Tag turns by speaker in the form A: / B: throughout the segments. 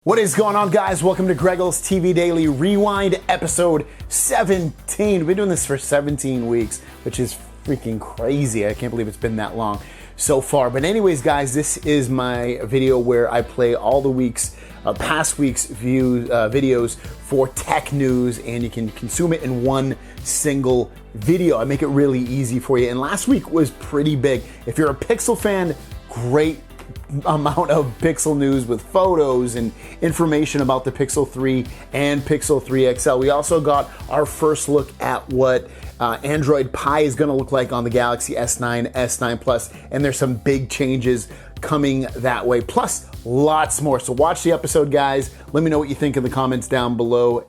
A: What is going on, guys? Welcome to GregglesTV Daily Rewind, episode 17. We've been doing this for 17 weeks, which is freaking crazy. I can't believe it's been that long so far. But anyways, guys, this is my video where I play all the past week's videos for tech news, and you can consume it in one single video. I make it really easy for you. And last week was pretty big. If you're a Pixel fan, great amount of Pixel news with photos and information about the Pixel 3 and Pixel 3 XL. We also got our first look at what Android Pie is going to look like on the Galaxy S9, S9 Plus, and there's some big changes coming that way, plus lots more. So watch the episode, guys. Let me know what you think in the comments down below.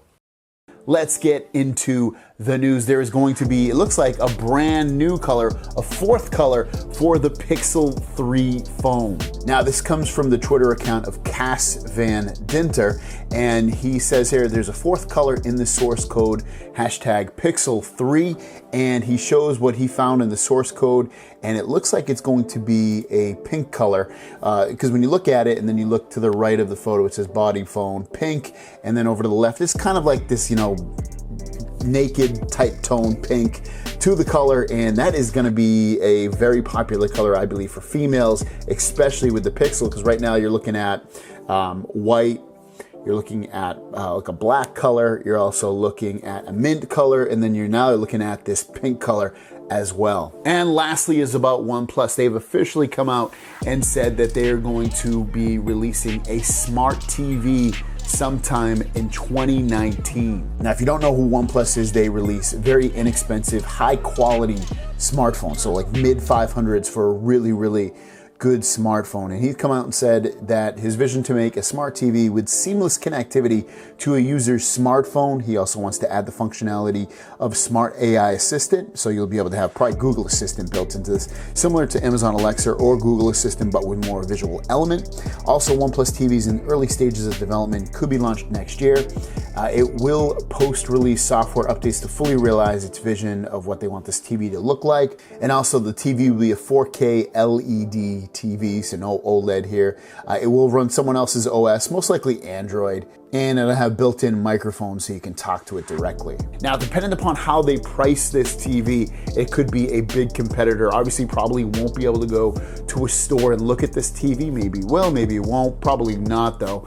A: Let's get into the news. There is going to be, it looks like, a brand new color, a fourth color for the Pixel 3 phone. Now, this comes from the Twitter account of Cass Van Dinter, and he says here there's a fourth color in the source code, hashtag Pixel 3, and he shows what he found in the source code, and it looks like it's going to be a pink color, because when you look at it and then you look to the right of the photo, it says body phone pink, and then over to the left, it's kind of like this, you know, naked type tone pink to the color, and that is going to be a very popular color, I believe, for females, especially with the Pixel, because right now you're looking at white, you're looking at like a black color, you're also looking at a mint color, and then you're now looking at this pink color as well. And lastly is about OnePlus. They've officially come out and said that they are going to be releasing a smart TV sometime in 2019. Now, if you don't know who OnePlus is, they release very inexpensive, high quality smartphones. So like mid 500s for a really, really good smartphone. And he's come out and said that his vision to make a smart TV with seamless connectivity to a user's smartphone. He also wants to add the functionality of Smart AI Assistant. So you'll be able to have probably Google Assistant built into this, similar to Amazon Alexa or Google Assistant, but with more visual element. Also, OnePlus TVs in early stages of development, could be launched next year. It will post-release software updates to fully realize its vision of what they want this TV to look like. And also the TV will be a 4K LED TV, so no OLED here. It will run someone else's OS, most likely Android, and it'll have built-in microphones so you can talk to it directly. Now, depending upon how they price this TV, it could be a big competitor. Obviously, probably won't be able to go to a store and look at this TV. Maybe will, maybe won't, probably not though,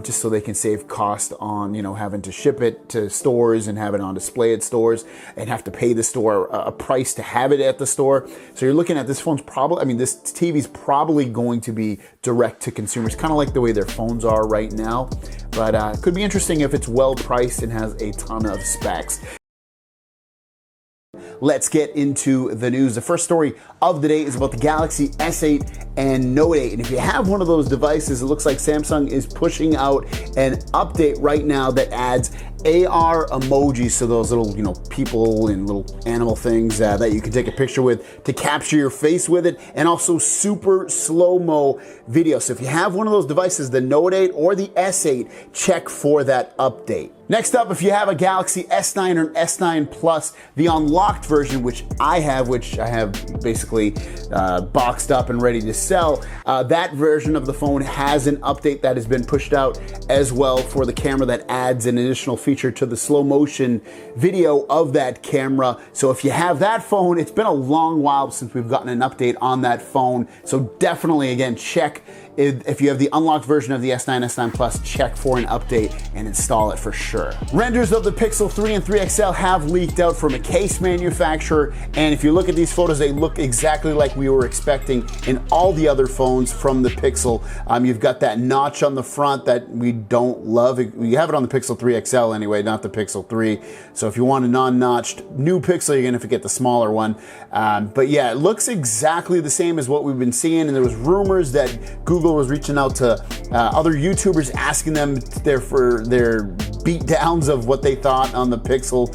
A: just so they can save cost on, you know, having to ship it to stores and have it on display at stores and have to pay the store a price to have it at the store. So you're looking at this phone's probably, I mean, this TV's probably going to be direct to consumers, kind of like the way their phones are right now. But it could be interesting if it's well priced and has a ton of specs. Let's get into the news. The first story of the day is about the Galaxy S8 and Note 8. And if you have one of those devices, it looks like Samsung is pushing out an update right now that adds AR emojis, so those little, you know, people and little animal things that you can take a picture with to capture your face with it, and also super slow-mo video. So if you have one of those devices, the Note 8 or the S8, check for that update. Next up, if you have a Galaxy S9 or S9 Plus, the unlocked version, which I have basically boxed up and ready to sell, that version of the phone has an update that has been pushed out as well for the camera that adds an additional feature to the slow motion video of that camera. So if you have that phone, it's been a long while since we've gotten an update on that phone. So definitely, again, check if you have the unlocked version of the S9, S9 Plus, check for an update and install it for sure. Renders of the Pixel 3 and 3 XL have leaked out from a case manufacturer, and if you look at these photos, they look exactly like we were expecting in all the other phones from the Pixel. You've got that notch on the front that we don't love. You have it on the Pixel 3 XL anyway, not the Pixel 3. So if you want a non-notched new Pixel, you're gonna have to get the smaller one. But yeah, it looks exactly the same as what we've been seeing, and there was rumors that Google was reaching out to other YouTubers asking them for their beat downs of what they thought on the Pixel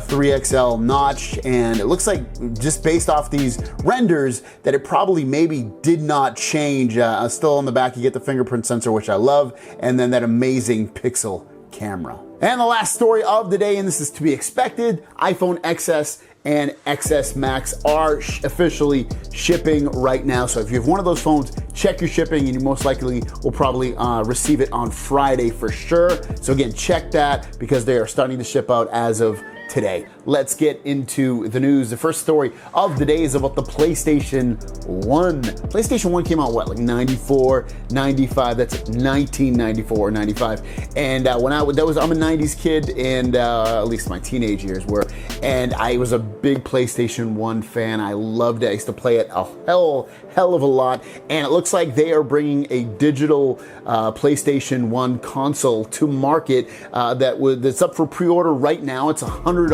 A: 3 XL notch, and it looks like, just based off these renders, that it probably maybe did not change. Still on the back you get the fingerprint sensor, which I love, and then that amazing Pixel camera. And the last story of the day, and this is to be expected, iPhone XS and XS Max are officially shipping right now. So if you have one of those phones, check your shipping, and you most likely will probably receive it on Friday for sure. So again, check that because they are starting to ship out as of today. Let's get into the news. The first story of the day is about the PlayStation 1. PlayStation 1 came out, what, like 94, 95, that's 1994, 95. And I'm a 90s kid, and at least my teenage years were, and I was a big PlayStation 1 fan. I loved it. I used to play it a hell of a lot, and it looks like they are bringing a digital PlayStation 1 console to market that's up for pre-order right now. It's $100,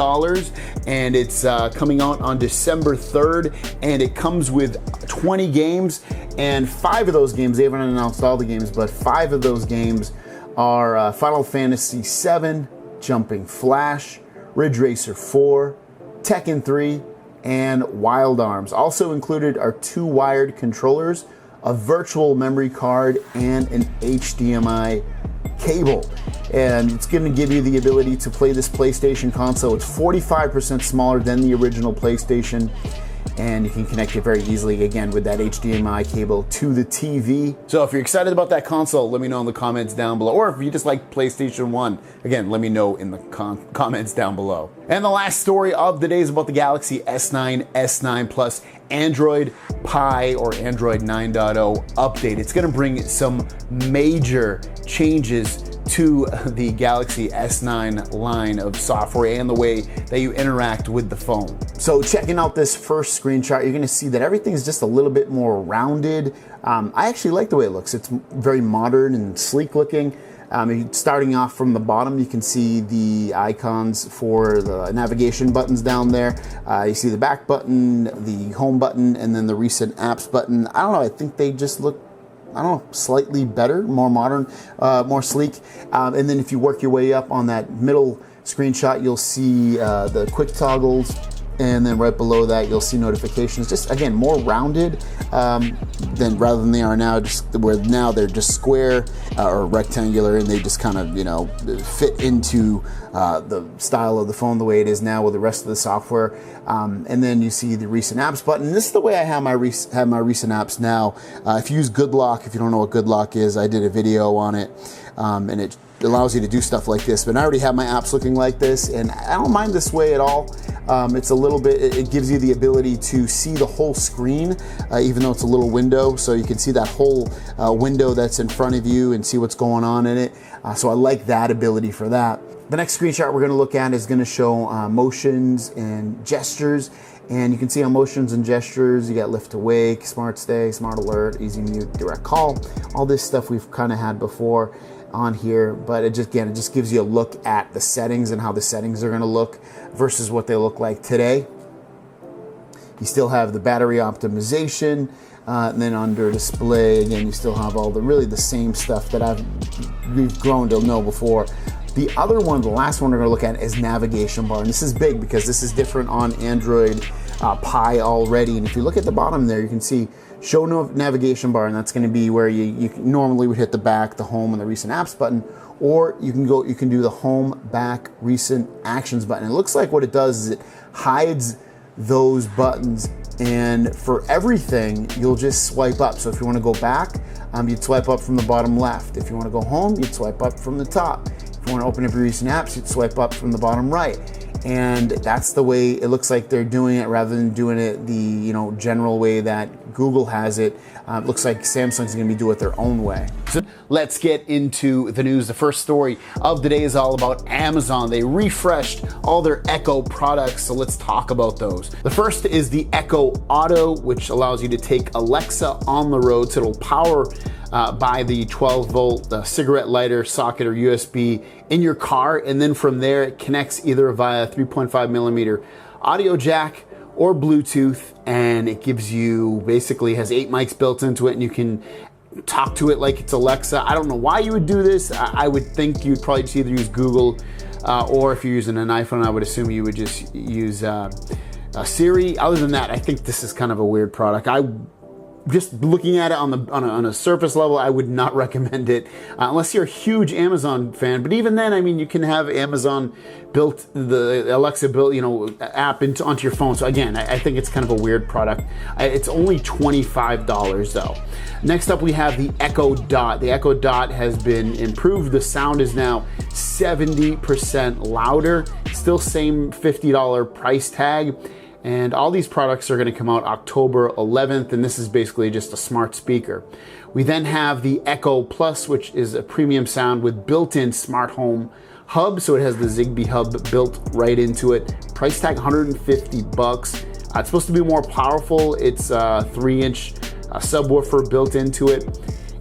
A: and it's coming out on December 3rd, and it comes with 20 games, and 5 of those games, they haven't announced all the games, but 5 of those games are Final Fantasy VII, Jumping Flash, Ridge Racer 4, Tekken 3, and Wild Arms. Also included are 2 wired controllers, a virtual memory card, and an HDMI cable. And it's going to give you the ability to play this PlayStation console. It's 45% smaller than the original PlayStation, and you can connect it very easily, again, with that HDMI cable to the TV. So if you're excited about that console, let me know in the comments down below. Or if you just like PlayStation 1, again, let me know in the comments down below. And the last story of the day is about the Galaxy S9, S9 Plus Android Pie or Android 9.0 update. It's going to bring some major changes to the Galaxy S9 line of software and the way that you interact with the phone. So checking out this first screenshot, you're gonna see that everything's just a little bit more rounded. I actually like the way it looks. It's very modern and sleek looking. Starting off from the bottom, you can see the icons for the navigation buttons down there. You see the back button, the home button, and then the recent apps button. I don't know, I think they just look, I don't know, slightly better, more modern, more sleek. And then if you work your way up on that middle screenshot, you'll see the quick toggles, and then right below that you'll see notifications. Just again, more rounded rather than they are now, just where now they're just square or rectangular, and they just kind of, you know, fit into the style of the phone the way it is now with the rest of the software. And then you see the recent apps button. This is the way I have my recent apps now. If you use Good Lock, if you don't know what Good Lock is, I did a video on it, and it allows you to do stuff like this. But I already have my apps looking like this, and I don't mind this way at all. It's a little bit, it gives you the ability to see the whole screen, even though it's a little window, so you can see that whole window that's in front of you and see what's going on in it. So I like that ability for that. The next screenshot we're going to look at is going to show motions and gestures. And you can see on motions and gestures, you got lift to wake, smart stay, smart alert, easy mute, direct call. All this stuff we've kind of had before on here, but it just gives you a look at the settings and how the settings are going to look versus what they look like today. You still have the battery optimization, and then under display, again, you still have all really the same stuff that we've grown to know before. The other one, the last one we're going to look at, is navigation bar, and this is big because this is different on Android Pie already. And if you look at the bottom there, you can see show navigation bar, and that's going to be where you normally would hit the back, the home, and the recent apps button, or you can do the home, back, recent actions button. It looks like what it does is it hides those buttons, and for everything you'll just swipe up. So if you want to go back, you'd swipe up from the bottom left. If you want to go home, you'd swipe up from the top. If you want to open up your recent apps, you'd swipe up from the bottom right. And that's the way it looks like they're doing it, rather than doing it the general way that Google has it. It looks like Samsung's going to be doing it their own way. So let's get into the news. The first story of the day is all about Amazon. They refreshed all their Echo products, so let's talk about those. The first is the Echo Auto, which allows you to take Alexa on the road, so it'll power by the 12-volt cigarette lighter socket or USB in your car, and then from there it connects either via 3.5 millimeter audio jack or Bluetooth, and it gives you, basically has 8 mics built into it, and you can talk to it like it's Alexa. I don't know why you would do this. I would think you'd probably just either use Google, or if you're using an iPhone, I would assume you would just use Siri. Other than that, I think this is kind of a weird product. just looking at it on a surface level, I would not recommend it unless you're a huge Amazon fan. But even then, I mean, you can have Amazon built, the Alexa built, app onto your phone. So again, I think it's kind of a weird product. It's only $25 though. Next up, we have the Echo Dot. The Echo Dot has been improved. The sound is now 70% louder. Still same $50 price tag. And all these products are going to come out October 11th, and this is basically just a smart speaker. We then have the Echo Plus, which is a premium sound with built-in smart home hub. So it has the Zigbee hub built right into it. Price tag $150. It's supposed to be more powerful. It's a 3-inch subwoofer built into it.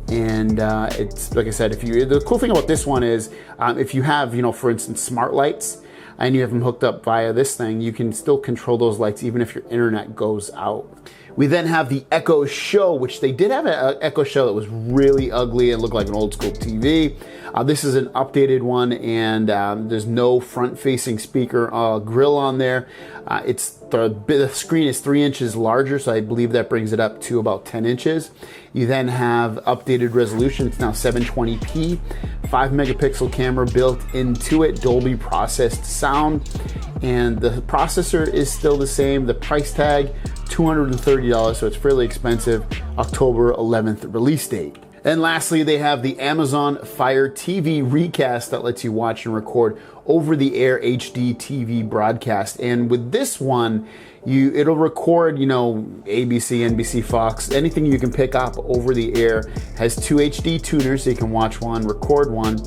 A: And it's, like I said, the cool thing about this one is if you have, for instance, smart lights, and you have them hooked up via this thing, you can still control those lights even if your internet goes out. We then have the Echo Show, which they did have an Echo Show that was really ugly and looked like an old school TV. This is an updated one, and there's no front-facing speaker grill on there. The screen is 3 inches larger, so I believe that brings it up to about 10 inches. You then have updated resolution. It's now 720p, 5 megapixel camera built into it, Dolby processed sound, and the processor is still the same. The price tag, $230, so it's fairly expensive. October 11th release date. And lastly, they have the Amazon Fire TV Recast that lets you watch and record over-the-air HD TV broadcast. And with this one, it'll record, ABC, NBC, Fox, anything you can pick up over the air. Has 2 HD tuners, so you can watch one, record one,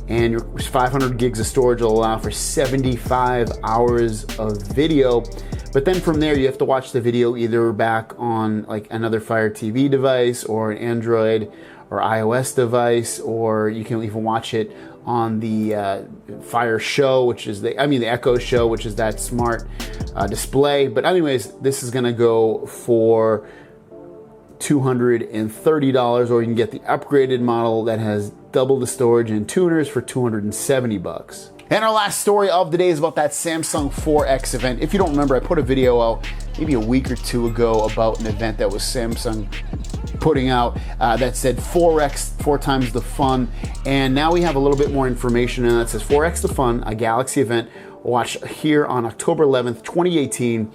A: and your 500 gigs of storage will allow for 75 hours of video. But then from there, you have to watch the video either back on like another Fire TV device or an Android or iOS device, or you can even watch it on the Fire Show, which is the Echo Show, which is that smart display. But anyways, this is gonna go for $230, or you can get the upgraded model that has double the storage and tuners for $270. And our last story of the day is about that Samsung 4X event. If you don't remember, I put a video out maybe a week or two ago about an event that was Samsung putting out that said 4X, 4 times the fun. And now we have a little bit more information, and that says 4X the fun, a Galaxy event. Watch here on October 11th, 2018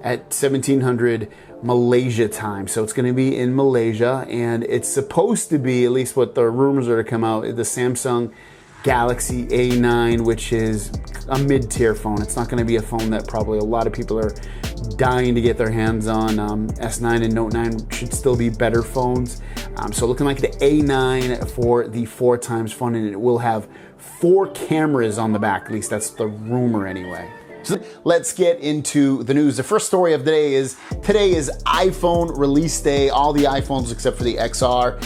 A: at 1700 Malaysia time. So it's going to be in Malaysia, and it's supposed to be, at least what the rumors are to come out, the Samsung Galaxy A9, which is a mid-tier phone. It's not going to be a phone that probably a lot of people are dying to get their hands on. S9 and Note 9 should still be better phones. So looking like the A9 for the 4 times fun, and it will have 4 cameras on the back. At least that's the rumor anyway. So let's get into the news. The first story of the day is today is iPhone release day. All the iPhones except for the XR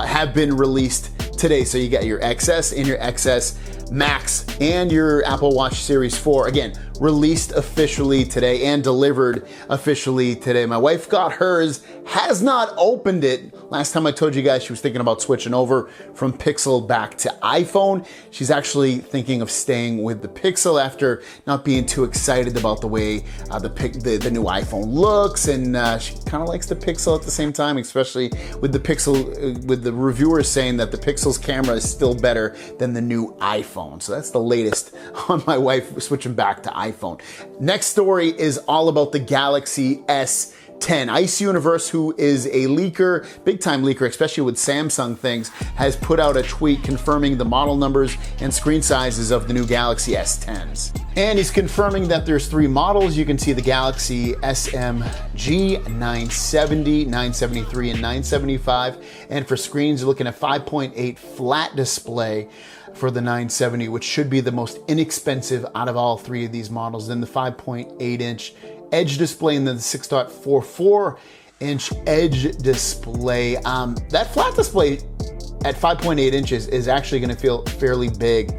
A: have been released today. So you got your XS and your XS Max and your Apple Watch Series 4. Again, released officially today and delivered officially today. My wife got hers, has not opened it. Last time I told you guys she was thinking about switching over from Pixel back to iPhone. She's actually thinking of staying with the Pixel after not being too excited about the way the new iPhone looks, and she kind of likes the Pixel at the same time, especially with the Pixel, with the reviewers saying that the Pixel's camera is still better than the new iPhone. So that's the latest on my wife switching back to iPhone. Next story is all about the Galaxy S10. Ice Universe, who is a leaker, big time leaker, especially with Samsung things, has put out a tweet confirming the model numbers and screen sizes of the new Galaxy S10s. And he's confirming that there's 3 models. You can see the Galaxy SMG 970, 973, and 975. And for screens, you're looking at 5.8 flat display for the 970, which should be the most inexpensive out of all 3 of these models. Then the 5.8 inch Edge display, and then the 6.44 inch Edge display. That flat display at 5.8 inches is actually going to feel fairly big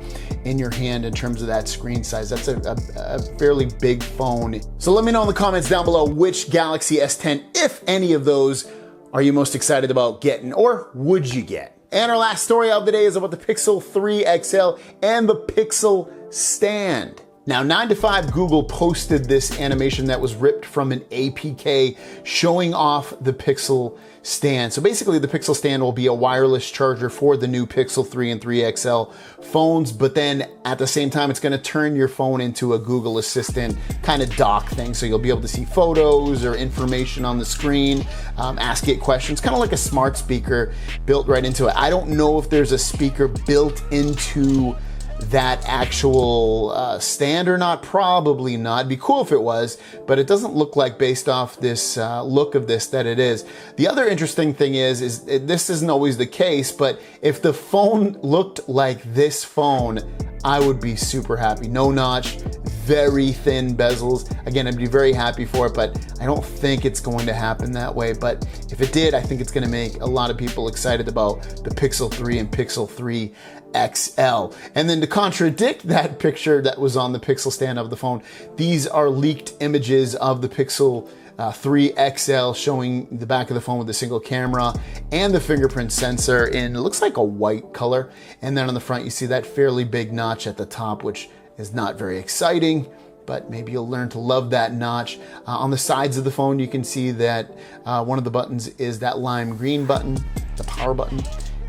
A: in your hand in terms of that screen size. That's a fairly big phone. So let me know in the comments down below which Galaxy S10, if any of those, are you most excited about getting, or would you get? And our last story of the day is about the Pixel 3 XL and the Pixel Stand. Now, 9 to 5 Google posted this animation that was ripped from an APK showing off the Pixel stand. So basically the Pixel stand will be a wireless charger for the new Pixel 3 and 3 XL phones, but then at the same time, it's gonna turn your phone into a Google Assistant kind of dock thing. So you'll be able to see photos or information on the screen, ask it questions, kind of like a smart speaker built right into it. I don't know if there's a speaker built into that actual stand or not. Probably not. It'd be cool if it was, but it doesn't look like, based off this look of this, that it is. The other interesting thing is this isn't always the case, but if the phone looked like this phone, I would be super happy. No notch, very thin bezels. Again, I'd be very happy for it, but I don't think it's going to happen that way. But if it did, I think it's gonna make a lot of people excited about the Pixel 3 and Pixel 3 XL. And then to contradict that picture that was on the Pixel stand of the phone, these are leaked images of the Pixel 3 XL showing the back of the phone with a single camera and the fingerprint sensor in, it looks like a white color. And then on the front, you see that fairly big notch at the top, which is not very exciting, but maybe you'll learn to love that notch. On the sides of the phone, you can see that one of the buttons is that lime green button, the power button.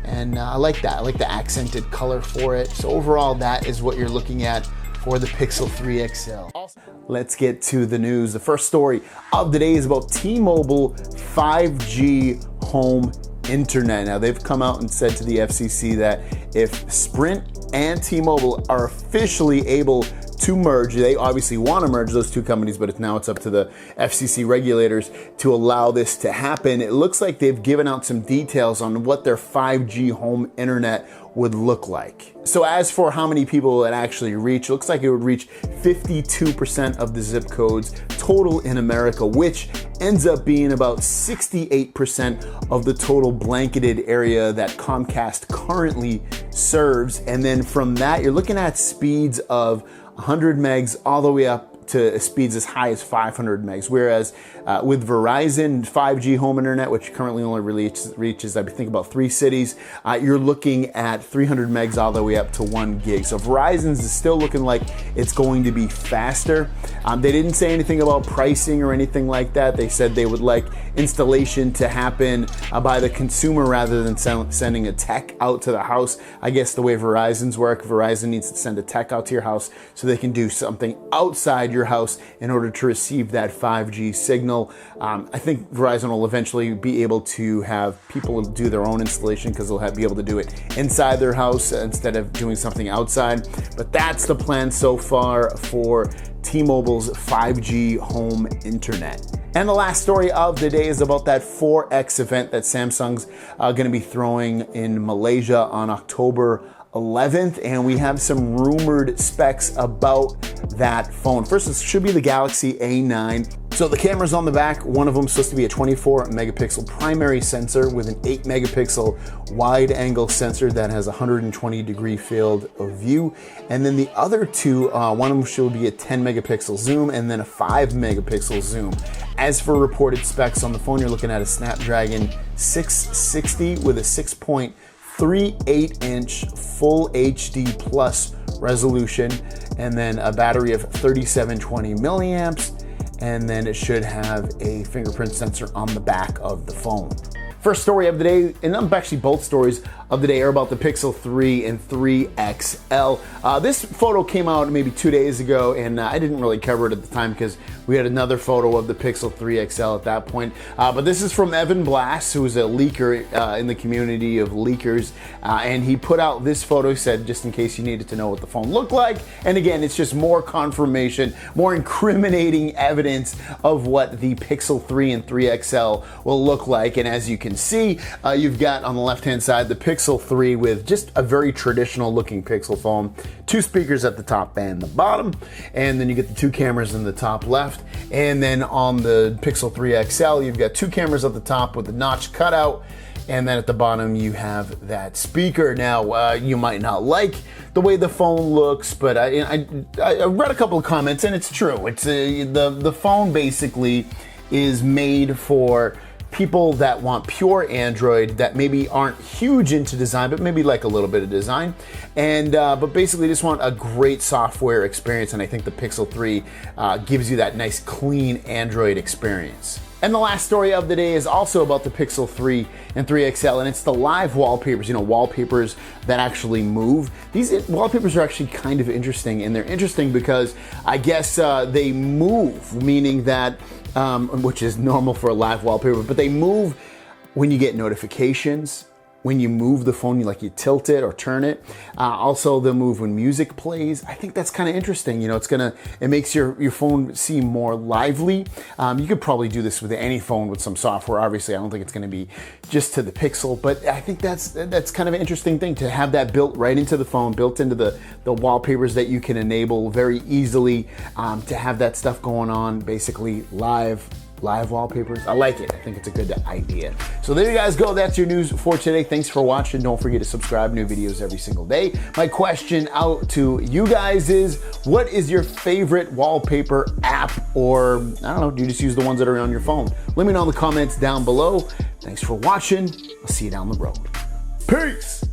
A: And I like that. I like the accented color for it. So overall, that is what you're looking at for the Pixel 3 XL. Let's get to the news. The first story of the day is about T-Mobile 5G home internet. Now, they've come out and said to the FCC that if Sprint and T-Mobile are officially able to merge, they obviously want to merge those two companies, but now it's up to the FCC regulators to allow this to happen. It looks like they've given out some details on what their 5G home internet would look like. So as for how many people it actually reach, it looks like it would reach 52% of the zip codes total in America, which ends up being about 68% of the total blanketed area that Comcast currently serves. And then from that, you're looking at speeds of 100 megs all the way up to speeds as high as 500 megs. Whereas with Verizon 5G home internet, which currently only reaches, I think, about 3 cities, you're looking at 300 megs all the way up to 1 gig. So Verizon's is still looking like it's going to be faster. They didn't say anything about pricing or anything like that. They said they would like installation to happen by the consumer rather than sending a tech out to the house. I guess the way Verizon's work, Verizon needs to send a tech out to your house so they can do something outside your house in order to receive that 5G signal. I think Verizon will eventually be able to have people do their own installation because they'll be able to do it inside their house instead of doing something outside. But that's the plan so far for T-Mobile's 5G home internet. And the last story of the day is about that 4X event that Samsung's going to be throwing in Malaysia on October 11th, and we have some rumored specs about that phone. First, it should be the Galaxy A9. So the cameras on the back, one of them is supposed to be a 24 megapixel primary sensor with an 8 megapixel wide angle sensor that has 120 degree field of view. And then the other two, one of them should be a 10 megapixel zoom and then a 5 megapixel zoom. As for reported specs on the phone, you're looking at a Snapdragon 660 with a 6.38 inch full HD plus resolution, and then a battery of 3720 milliamps, and then it should have a fingerprint sensor on the back of the phone. First story of the day, and actually both stories of the day are about the Pixel 3 and 3 XL. This photo came out maybe 2 days ago, and I didn't really cover it at the time because we had another photo of the Pixel 3 XL at that point. But this is from Evan Blass, who is a leaker in the community of leakers, and he put out this photo. He said, just in case you needed to know what the phone looked like. And again, it's just more confirmation, more incriminating evidence of what the Pixel 3 and 3 XL will look like. And as you can see, you've got on the left-hand side the Pixel 3 with just a very traditional looking Pixel phone, 2 speakers at the top and the bottom, and then you get the 2 cameras in the top left. And then on the Pixel 3 XL, you've got 2 cameras at the top with the notch cutout, and then at the bottom you have that speaker. Now, you might not like the way the phone looks, but I read a couple of comments, and it's true. It's the phone basically is made for people that want pure Android that maybe aren't huge into design, but maybe like a little bit of design, and but basically just want a great software experience. And I think the Pixel 3 gives you that nice, clean Android experience. And the last story of the day is also about the Pixel 3 and 3 XL, and it's the live wallpapers, you know, wallpapers that actually move. These wallpapers are actually kind of interesting, and they're interesting because I guess they move, meaning that, which is normal for a live wallpaper, but they move when you get notifications. When you move the phone, you tilt it or turn it. Also, they'll move when music plays. I think that's kind of interesting. You know, it makes your phone seem more lively. You could probably do this with any phone with some software. Obviously, I don't think it's going to be just to the Pixel, but I think that's kind of an interesting thing to have that built right into the phone, built into the wallpapers that you can enable very easily, to have that stuff going on, basically live wallpapers. I like it. I think it's a good idea. So there you guys go. That's your news for today. Thanks for watching. Don't forget to subscribe. New videos every single day. My question out to you guys is, what is your favorite wallpaper app? Or, I don't know, do you just use the ones that are on your phone? Let me know in the comments down below. Thanks for watching. I'll see you down the road. Peace!